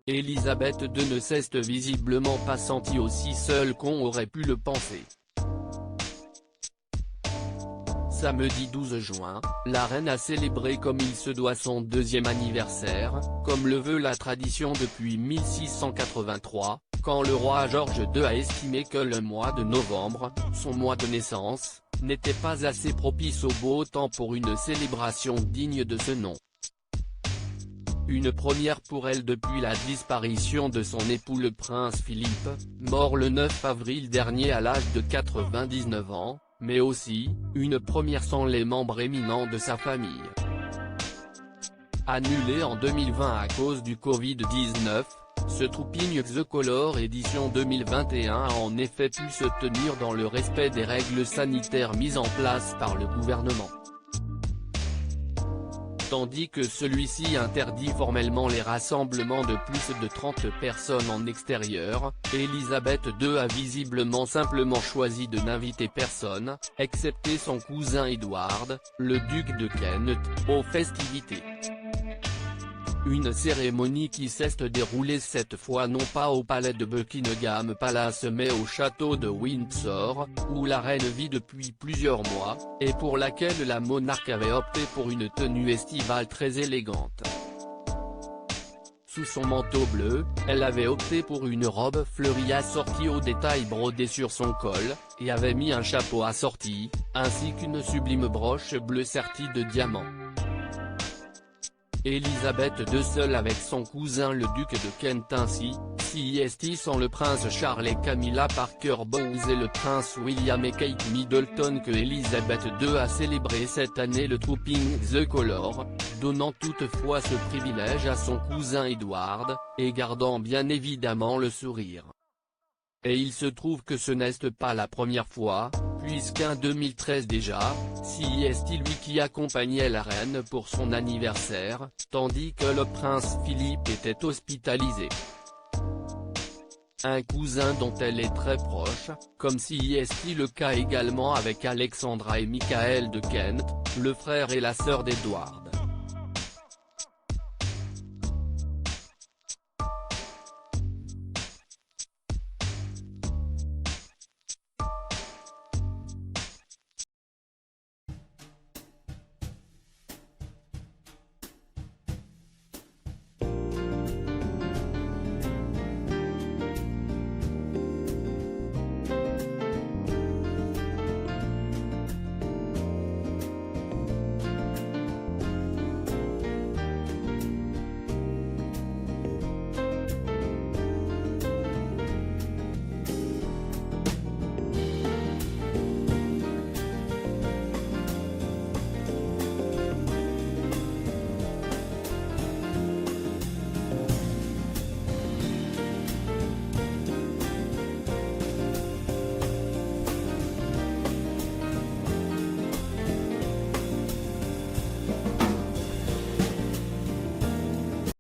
Élisabeth II ne s'est visiblement pas sentie aussi seule qu'on aurait pu le penser. Samedi 12 juin, la reine a célébré comme il se doit son deuxième anniversaire, comme le veut la tradition depuis 1683, quand le roi George II a estimé que le mois de novembre, son mois de naissance, n'était pas assez propice au beau temps pour une célébration digne de ce nom. Une première pour elle depuis la disparition de son époux le prince Philippe, mort le 9 avril dernier à l'âge de 99 ans, mais aussi, une première sans les membres éminents de sa famille. Annulé en 2020 à cause du Covid-19, ce Trooping The Color édition 2021 a en effet pu se tenir dans le respect des règles sanitaires mises en place par le gouvernement. Tandis que celui-ci interdit formellement les rassemblements de plus de 30 personnes en extérieur, Élisabeth II a visiblement simplement choisi de n'inviter personne, excepté son cousin Edward, le duc de Kent, aux festivités. Une cérémonie qui s'est déroulée cette fois non pas au palais de Buckingham Palace mais au château de Windsor, où la reine vit depuis plusieurs mois, et pour laquelle la monarque avait opté pour une tenue estivale très élégante. Sous son manteau bleu, elle avait opté pour une robe fleurie assortie aux détails brodés sur son col, et avait mis un chapeau assorti, ainsi qu'une sublime broche bleue sertie de diamants. Élisabeth II seule avec son cousin le duc de Kent ainsi, CIST sans le prince Charles et Camilla Parker Bowles et le prince William et Kate Middleton que Élisabeth II a célébré cette année le Trooping The Color, donnant toutefois ce privilège à son cousin Edward, et gardant bien évidemment le sourire. Et il se trouve que ce n'est pas la première fois, puisqu'en 2013 déjà, CIST lui qui accompagnait la reine pour son anniversaire, tandis que le prince Philippe était hospitalisé. Un cousin dont elle est très proche, comme CIST le cas également avec Alexandra et Michael de Kent, le frère et la sœur d'Edward.